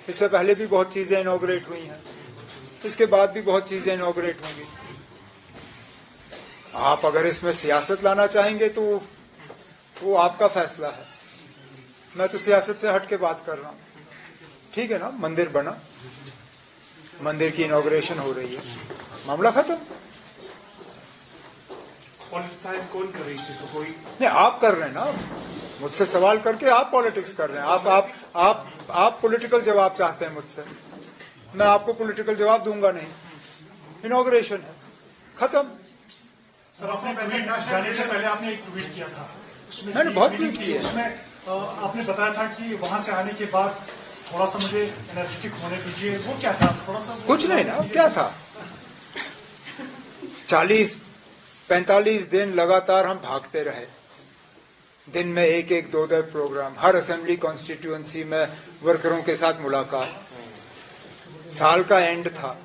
इससे पहले भी बहुत चीजें इनॉग्रेट हुई हैं, इसके बाद भी बहुत चीजें इनॉग्रेट होंगी। आप अगर इसमें सियासत लाना चाहेंगे तो वो आपका फैसला है। मैं तो सियासत से हट के बात कर रहा हूं। ठीक है ना, मंदिर बना, मंदिर की इनॉग्रेशन हो रही है, मामला खत्म। पॉलिटिसाइज कौन कर रही है? तो कोई नहीं, आप कर रहे हैं ना, मुझसे सवाल करके आप पॉलिटिक्स कर रहे हैं। आप पॉलिटिकल जवाब चाहते हैं मुझसे, मैं आपको पॉलिटिकल जवाब दूंगा नहीं। इनॉग्रेशन है, खत्म। सर, आपने जाने से पहले आपने एक ट्वीट किया था, उसमें मैंने बहुत ट्वीट किए। उसमें आपने बताया था कि वहां से आने के बाद थोड़ा सा मुझे एनर्जेटिक होने दीजिए। वो क्या था? थोड़ा सा कुछ नहीं ना, क्या था, 40-45 दिन लगातार हम भागते रहे, दिन में एक एक दो प्रोग्राम, हर असेंबली कॉन्स्टिट्यूएंसी में वर्करों के साथ मुलाकात। साल का एंड था,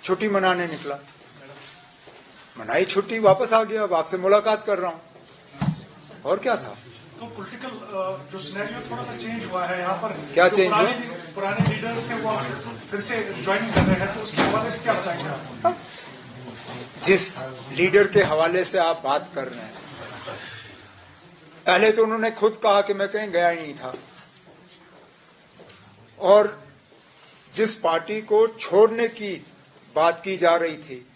छुट्टी मनाने निकला, मनाई छुट्टी, वापस आ गया, अब आपसे मुलाकात कर रहा हूं, और क्या था। तो पॉलिटिकल जो सिनेरियो थोड़ा सा चेंज हुआ है यहाँ पर। क्या चेंज हुआ? पुराने लीडर्स थे वो फिर से ज्वाइन कर रहे हैं, तो उसके हवाले से क्या बताएंगे आप? जिस लीडर के हवाले से आप बात कर रहे हैं, पहले तो उन्होंने खुद कहा कि मैं कहीं गया ही नहीं था, और जिस पार्टी को छोड़ने की बात की जा रही थी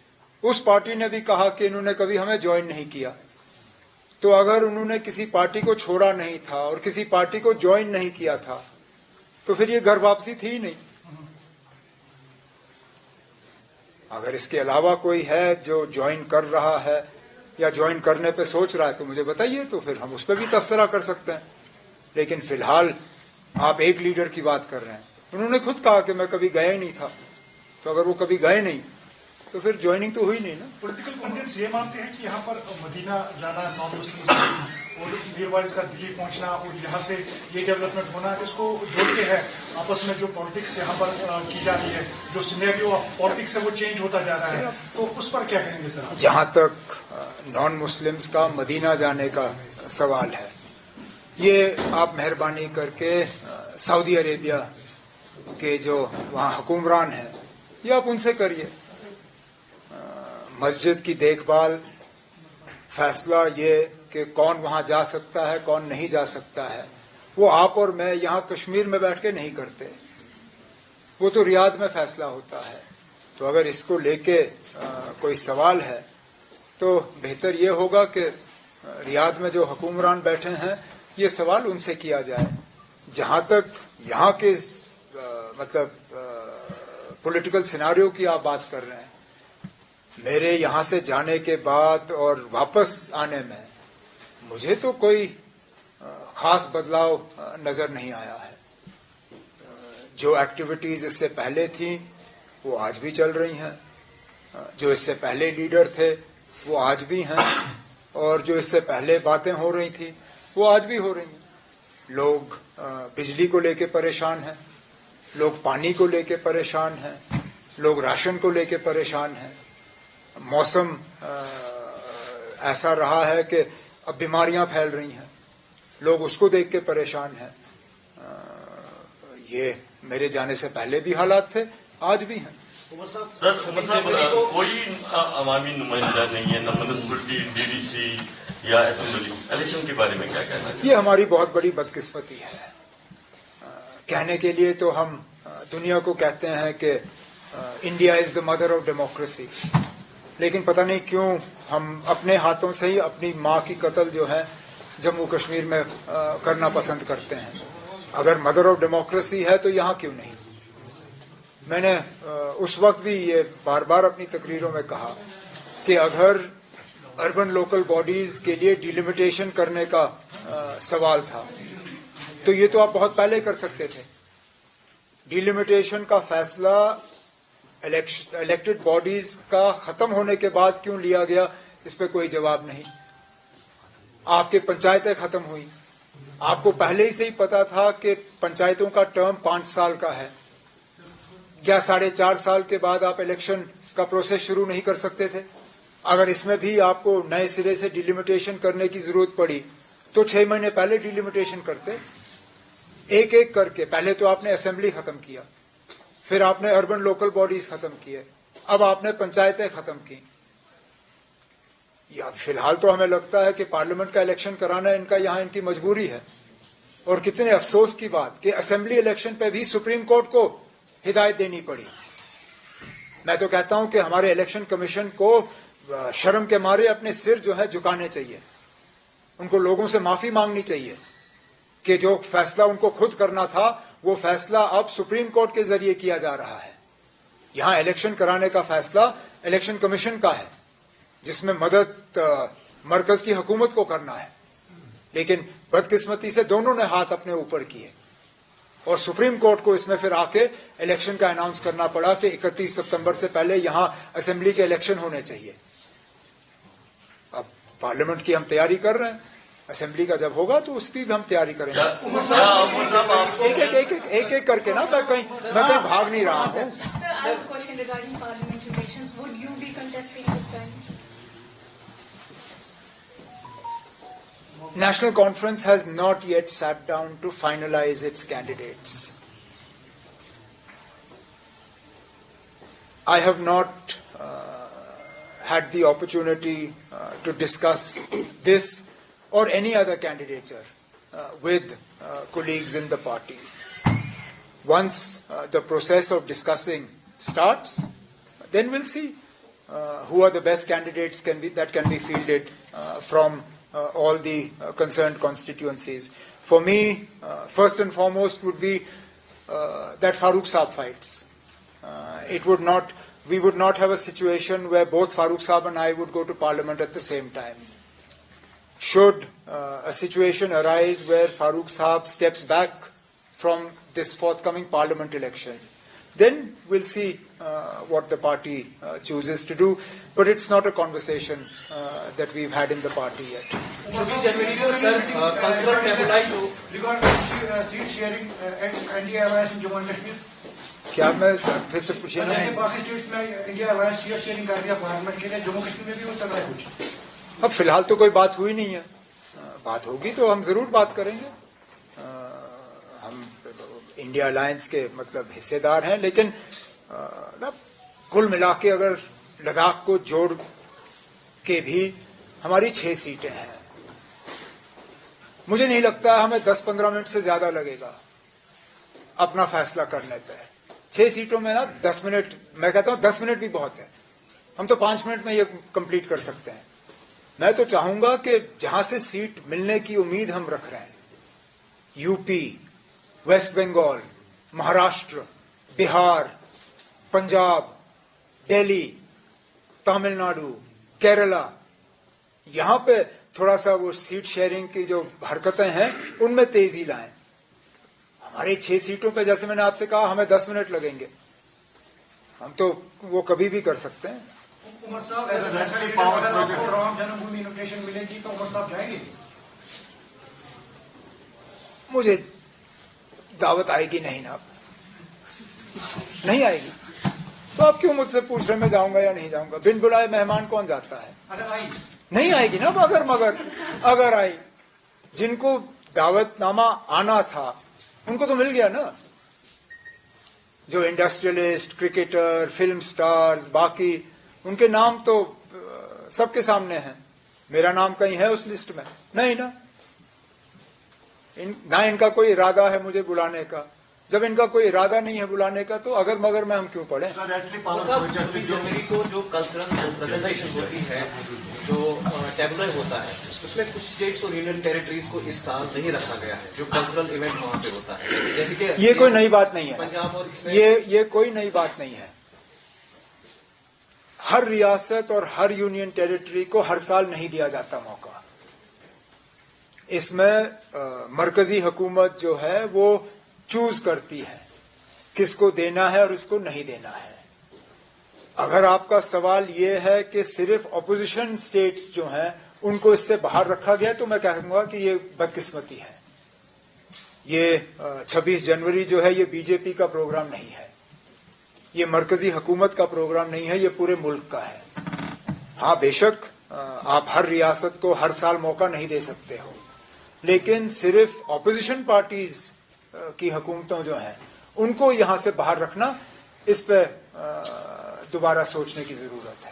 उस पार्टी ने भी कहा कि इन्होंने कभी हमें ज्वाइन नहीं किया। तो अगर उन्होंने किसी पार्टी को छोड़ा नहीं था और किसी पार्टी को ज्वाइन नहीं किया था तो फिर ये घर वापसी थी ही नहीं। अगर इसके अलावा कोई है जो ज्वाइन कर रहा है या ज्वाइन करने पे सोच रहा है तो मुझे बताइए, तो फिर हम उस पर भी तबसरा कर सकते हैं। लेकिन फिलहाल आप एक लीडर की बात कर रहे हैं, उन्होंने खुद कहा कि मैं कभी गया ही नहीं था, तो अगर वो कभी गए नहीं तो फिर ज्वाइनिंग तो हुई नहीं ना। पॉलिटिकल पंडित्स ये मानते हैं कि यहाँ पर मदीना जाना नॉन मुस्लिम और मीरवाइज का दिल्ली पहुंचना और यहाँ से ये डेवलपमेंट होना, इसको जोड़ते हैं आपस में जो पॉलिटिक्स यहाँ पर की जा रही है, जो सिनेरियो पॉलिटिक्स है वो चेंज होता जा रहा है, तो उस पर क्या कहेंगे सर? जहां तक नॉन मुस्लिम्स का मदीना जाने का सवाल है, ये आप मेहरबानी करके सऊदी अरेबिया के जो वहाँ हुक्मरान हैं, ये आप उनसे करिए। मस्जिद की देखभाल, फैसला ये कि कौन वहां जा सकता है कौन नहीं जा सकता है, वो आप और मैं यहाँ कश्मीर में बैठ के नहीं करते, वो तो रियाद में फैसला होता है। तो अगर इसको लेके कोई सवाल है तो बेहतर ये होगा कि रियाद में जो हुक्मरान बैठे हैं ये सवाल उनसे किया जाए। जहां तक यहाँ के मतलब पॉलिटिकल सिनारियो की आप बात कर रहे हैं, मेरे यहाँ से जाने के बाद और वापस आने में मुझे तो कोई खास बदलाव नजर नहीं आया है। जो एक्टिविटीज इससे पहले थी वो आज भी चल रही हैं, जो इससे पहले लीडर थे वो आज भी हैं, और जो इससे पहले बातें हो रही थी वो आज भी हो रही हैं। लोग बिजली को लेके परेशान हैं, लोग पानी को लेके परेशान हैं, लोग राशन को लेके परेशान हैं। मौसम ऐसा रहा है कि अब बीमारियां फैल रही हैं, लोग उसको देख के परेशान हैं। ये मेरे जाने से पहले भी हालात थे, आज भी हैं। सर, कोई अवामी नुमाइंदा नहीं है, न म्युनिसिपलिटी, डीडीसी या असेंबली, इलेक्शन के बारे में क्या कहना है? ये हमारी बहुत बड़ी बदकिस्मती है। कहने के लिए तो हम दुनिया को कहते हैं कि India is the mother of democracy, लेकिन पता नहीं क्यों हम अपने हाथों से ही अपनी माँ की कत्ल जो है जम्मू कश्मीर में करना पसंद करते हैं। अगर मदर ऑफ डेमोक्रेसी है तो यहाँ क्यों नहीं? मैंने उस वक्त भी ये बार बार अपनी तकरीरों में कहा कि अगर अर्बन लोकल बॉडीज के लिए डिलिमिटेशन करने का सवाल था तो ये तो आप बहुत पहले कर सकते थे। डिलिमिटेशन का फैसला इलेक्टेड बॉडीज का खत्म होने के बाद क्यों लिया गया, इस पे कोई जवाब नहीं। आपके पंचायतें खत्म हुई, आपको पहले ही से ही पता था कि पंचायतों का टर्म 5 साल का है। क्या 4.5 साल के बाद आप इलेक्शन का प्रोसेस शुरू नहीं कर सकते थे? अगर इसमें भी आपको नए सिरे से डिलिमिटेशन करने की जरूरत पड़ी तो 6 महीने पहले डिलिमिटेशन करते। एक एक करके, पहले तो आपने असेंबली खत्म किया, फिर आपने अर्बन लोकल बॉडीज खत्म किए, अब आपने पंचायतें खत्म की। या फिलहाल तो हमें लगता है कि पार्लियामेंट का इलेक्शन कराना इनका यहां इनकी मजबूरी है। और कितने अफसोस की बात कि असेंबली इलेक्शन पे भी सुप्रीम कोर्ट को हिदायत देनी पड़ी। मैं तो कहता हूं कि हमारे इलेक्शन कमीशन को शर्म के मारे अपने सिर जो है झुकाने चाहिए, उनको लोगों से माफी मांगनी चाहिए कि जो फैसला उनको खुद करना था वो फैसला अब सुप्रीम कोर्ट के जरिए किया जा रहा है। यहां इलेक्शन कराने का फैसला इलेक्शन कमीशन का है, जिसमें मदद मरकज की हुकूमत को करना है, लेकिन बदकिस्मती से दोनों ने हाथ अपने ऊपर किए और सुप्रीम कोर्ट को इसमें फिर आके इलेक्शन का अनाउंस करना पड़ा कि 31 सितंबर से पहले यहां असेंबली के इलेक्शन होने चाहिए। अब पार्लियामेंट की हम तैयारी कर रहे हैं, असेंबली का जब होगा तो उसकी भी हम तैयारी करेंगे। एक एक करके ना, मैं कहीं भाग नहीं रहा हूं। National Conference has not yet sat down to finalize its candidates. I have not had the opportunity to discuss this or any other candidature with colleagues in the party. Once the process of discussing starts, then we'll see who are the best candidates that can be fielded from all the concerned constituencies. For me, first and foremost would be that Farooq Saab fights. We would not have a situation where both Farooq Saab and I would go to Parliament at the same time. Should a situation arise where Farooq Saab steps back from this forthcoming Parliament election, then we'll see what the party chooses to do. But it's not a conversation that we've had in the party yet. Seat sharing India alliance in Jammu and Kashmir. क्या मैं फिर से पूछिए ना? बाकी states में India alliance sharing कर दिया पार्लियामेंट के लिए, जम्मू कश्मीर में भी वो चल रहा है कुछ। अब फिलहाल तो कोई बात हुई नहीं है, बात होगी तो हम जरूर बात करेंगे। हम इंडिया अलायंस के मतलब हिस्सेदार हैं, लेकिन कुल मिला के अगर लद्दाख को जोड़ के भी हमारी 6 सीटें हैं। मुझे नहीं लगता हमें 10-15 मिनट से ज्यादा लगेगा अपना फैसला करने पे। 6 सीटों में ना 10 मिनट, मैं कहता हूं 10 मिनट भी बहुत है, हम तो 5 मिनट में ये कंप्लीट कर सकते हैं। मैं तो चाहूंगा कि जहां से सीट मिलने की उम्मीद हम रख रहे हैं, यूपी, वेस्ट बंगाल, महाराष्ट्र, बिहार, पंजाब, दिल्ली, तमिलनाडु, केरला, यहां पे थोड़ा सा वो सीट शेयरिंग की जो हरकतें हैं उनमें तेजी लाएं। हमारे 6 सीटों पे जैसे मैंने आपसे कहा हमें 10 मिनट लगेंगे, हम तो वो कभी भी कर सकते हैं। उमर साहब, अगर आपको राम जन्मभूमि इन्विटेशन मिलेगी तो उमर साहब जाएंगे? मुझे दावत आएगी नहीं ना, नहीं आएगी तो आप क्यों मुझसे पूछ रहे मैं जाऊंगा या नहीं जाऊंगा? बिन बुलाए मेहमान कौन जाता है? नहीं आएगी ना, मगर अगर आई, जिनको दावतनामा आना था उनको तो मिल गया ना। जो इंडस्ट्रियलिस्ट, क्रिकेटर, फिल्म स्टार्स, बाकी उनके नाम तो सबके सामने हैं। मेरा नाम कहीं है उस लिस्ट में? नहीं ना। ना इनका कोई इरादा है मुझे बुलाने का। जब इनका कोई इरादा नहीं है बुलाने का तो अगर मगर में हम क्यों पढ़े? 26 जनवरी को जो कल्चरल प्रेजेंटेशन होती है, जो टेबलर होता है, उसमें कुछ स्टेट्स और यूनियन टेरिटरीज को इस साल नहीं रखा गया है, जो कल्चरल इवेंट वहां पे होता है। जैसे कि ये कोई नई बात नहीं है, पंजाब और ये कोई नई बात नहीं है। हर रियासत और हर यूनियन टेरिटरी को हर साल नहीं दिया जाता मौका। इसमें मरकजी हुकूमत जो है वो चूज करती है किसको देना है और इसको नहीं देना है। अगर आपका सवाल ये है कि सिर्फ ऑपोजिशन स्टेट्स जो हैं उनको इससे बाहर रखा गया तो मैं कहूंगा कि ये बदकिस्मती है। ये 26 जनवरी जो है ये बीजेपी का प्रोग्राम नहीं है, ये मरकजी हुकूमत का प्रोग्राम नहीं है, ये पूरे मुल्क का है। हाँ बेशक आप हर रियासत को हर साल मौका नहीं दे सकते हो, लेकिन सिर्फ ऑपोजिशन पार्टीज की हुकूमतों जो हैं उनको यहाँ से बाहर रखना, इस पे दोबारा सोचने की जरूरत है।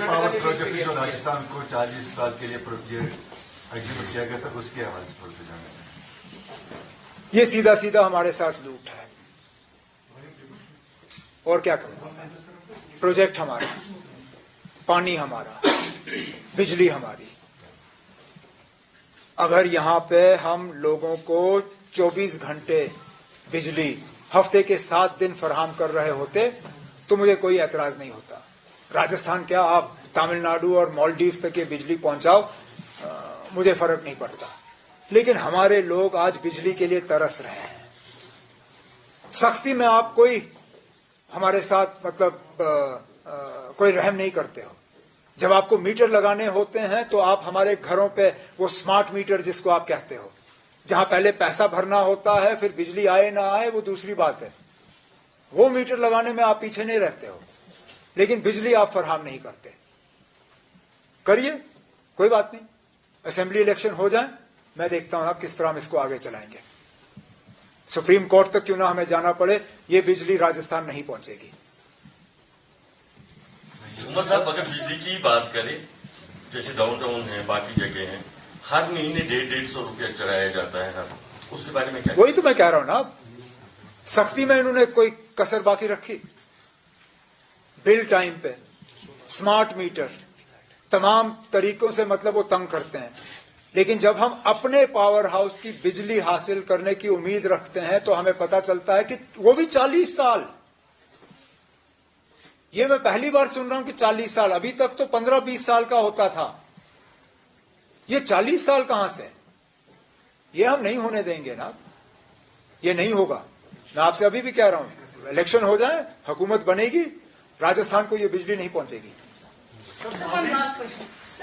पावर प्रोजेक्ट जो राजस्थान को 40 साल के लिए एग्जीक्यूट किया गया, सर उसके हवाले से थोड़ा सा जानना चाहिए। ये सीधा सीधा हमारे साथ लूट है, और क्या कहूँगा मैं। प्रोजेक्ट हमारा, पानी हमारा, बिजली हमारी। अगर यहाँ पे हम लोगों को 24 घंटे बिजली हफ्ते के 7 दिन फराहम कर रहे होते तो मुझे कोई एतराज नहीं होता। राजस्थान क्या, आप तमिलनाडु और मालदीव्स तक ये बिजली पहुंचाओ, मुझे फर्क नहीं पड़ता। लेकिन हमारे लोग आज बिजली के लिए तरस रहे हैं। सख्ती में आप कोई हमारे साथ मतलब कोई रहम नहीं करते हो। जब आपको मीटर लगाने होते हैं तो आप हमारे घरों पे वो स्मार्ट मीटर जिसको आप कहते हो, जहां पहले पैसा भरना होता है फिर बिजली आए ना आए वो दूसरी बात है, वो मीटर लगाने में आप पीछे नहीं रहते हो, लेकिन बिजली आप फराहम नहीं करते। करिए, कोई बात नहीं, असेंबली इलेक्शन हो जाए, मैं देखता हूं आप किस तरह हम इसको आगे चलाएंगे। सुप्रीम कोर्ट तक क्यों ना हमें जाना पड़े, ये बिजली राजस्थान नहीं पहुंचेगी। उमर साहब, अगर बिजली की बात करें, जैसे डाउनटाउन है, बाकी जगह हैं, हर महीने 150-150 रुपया चढ़ाया जाता है, उसके बारे में क्या? वही तो मैं कह रहा हूं ना, सख्ती में इन्होंने कोई कसर बाकी रखी? बिल टाइम पे, स्मार्ट मीटर, तमाम तरीकों से मतलब वो तंग करते हैं। लेकिन जब हम अपने पावर हाउस की बिजली हासिल करने की उम्मीद रखते हैं तो हमें पता चलता है कि वो भी 40 साल। ये मैं पहली बार सुन रहा हूं कि 40 साल, अभी तक तो 15-20 साल का होता था। ये 40 साल कहां से? ये हम नहीं होने देंगे ना, ये नहीं होगा। मैं आपसे अभी भी कह रहा हूं, इलेक्शन हो जाए, हुकूमत बनेगी, राजस्थान को ये बिजली नहीं पहुंचेगी।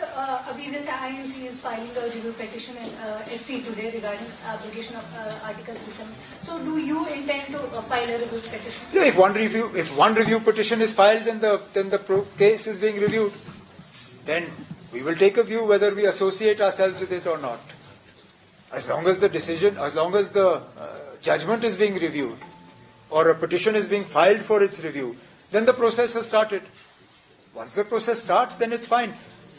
अभी जैसे INC is filing a review petition and SC today regarding abrogation of Article 37. So, do you intend to file a review petition? Yeah, if one review petition is filed, then the case is being reviewed. Then we will take a view whether we associate ourselves with it or not. As long as the decision, as long as the judgment is being reviewed, or a petition is being filed for its review, then the process has started. Once the process starts, then it's fine.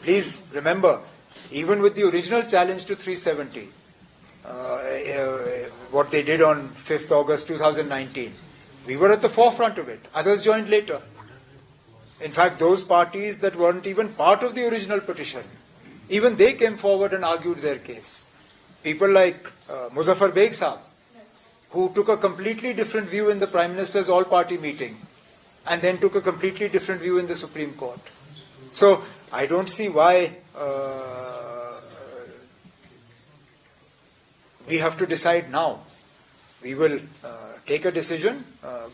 Please remember, even with the original challenge to 370, what they did on 5th August 2019, we were at the forefront of it. Others joined later. In fact, those parties that weren't even part of the original petition, even they came forward and argued their case. People like Muzaffar Beg Saab, who took a completely different view in the Prime Minister's all-party meeting, and then took a completely different view in the Supreme Court. So, I don't see why we have to decide now. We will take a decision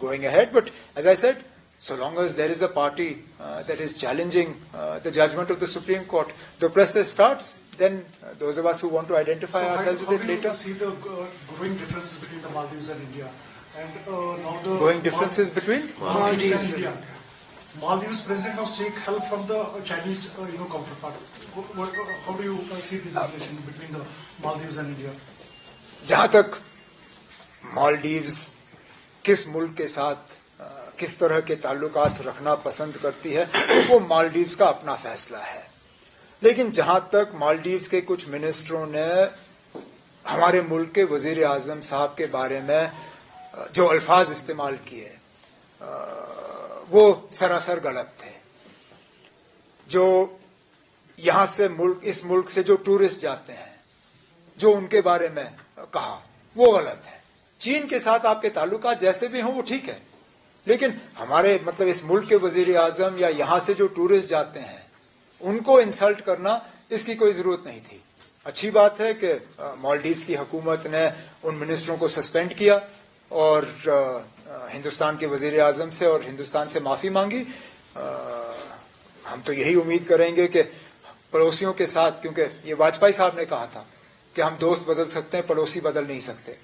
going ahead, but as I said, so long as there is a party that is challenging the judgment of the Supreme Court, the process starts, then those of us who want to identify ourselves with it later. How do you see the growing differences between the Maldives and India? And now the Growing differences between? Maldives and India. Maldives president now seek help from the Chinese, counterpart. How do you see this relation between the Maldives and India? जहां तक मालदीव्स किस मुल्क के साथ किस तरह के ताल्लुकात रखना पसंद करती है, वो मालदीव्स का अपना फैसला है। लेकिन जहां तक मालदीव्स के कुछ मिनिस्टरों ने हमारे मुल्क के वजीर आजम साहब के बारे में जो अल्फाज इस्तेमाल किए, वो सरासर गलत थे। जो यहां से इस मुल्क से जो टूरिस्ट जाते हैं, जो उनके बारे में कहा, वो गलत है। चीन के साथ आपके ताल्लुकात जैसे भी हों वो ठीक है, लेकिन हमारे मतलब इस मुल्क के वजीर आजम या यहां से जो टूरिस्ट जाते हैं उनको इंसल्ट करना, इसकी कोई जरूरत नहीं थी। अच्छी बात है कि मालदीव्स की हुकूमत ने उन मिनिस्टरों को सस्पेंड किया और हिंदुस्तान के वजीर आजम से और हिंदुस्तान से माफी मांगी। हम तो यही उम्मीद करेंगे कि पड़ोसियों के साथ, क्योंकि ये वाजपेयी साहब ने कहा था कि हम दोस्त बदल सकते हैं, पड़ोसी बदल नहीं सकते।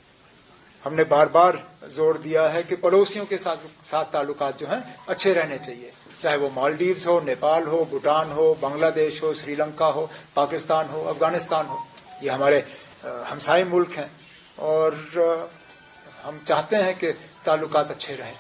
हमने बार बार जोर दिया है कि पड़ोसियों के साथ ताल्लुकात जो हैं अच्छे रहने चाहिए, चाहे वो मालदीव्स हो, नेपाल हो, भूटान हो, बांग्लादेश हो, श्रीलंका हो, पाकिस्तान हो, अफगानिस्तान हो। ये हमारे हमसाये मुल्क हैं और हम चाहते हैं कि ताल्लुकात अच्छे रहें।